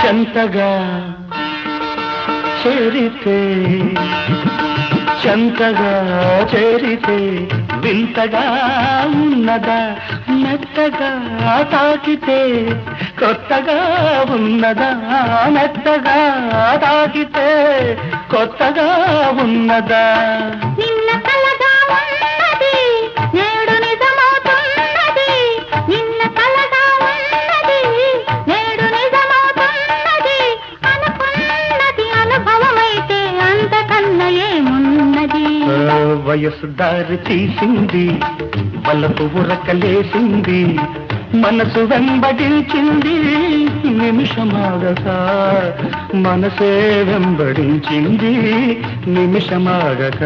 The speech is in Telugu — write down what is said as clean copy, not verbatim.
చెంతగా చేరితే చెంతగా చేరితే వింతగా ఉన్నదా మెత్తగా తాకితే కొత్తగా ఉన్నదా మెత్తగా తాకితే కొత్తగా ఉన్నదా నిన్న కలగా ఉన్నది నేడు నిజమవుతున్నది నిన్న కలగా ఉన్నది నేడు నిజమవుతున్నది అనుకున్నది అనుభవమైతే అంతకన్నా ఏమున్నది వయసు దారి తీసింది వలపు ఉరకలేసింది మనసు వెంబడించింది నిమిషమాగక మనసే వెంబడించింది నిమిషమాగక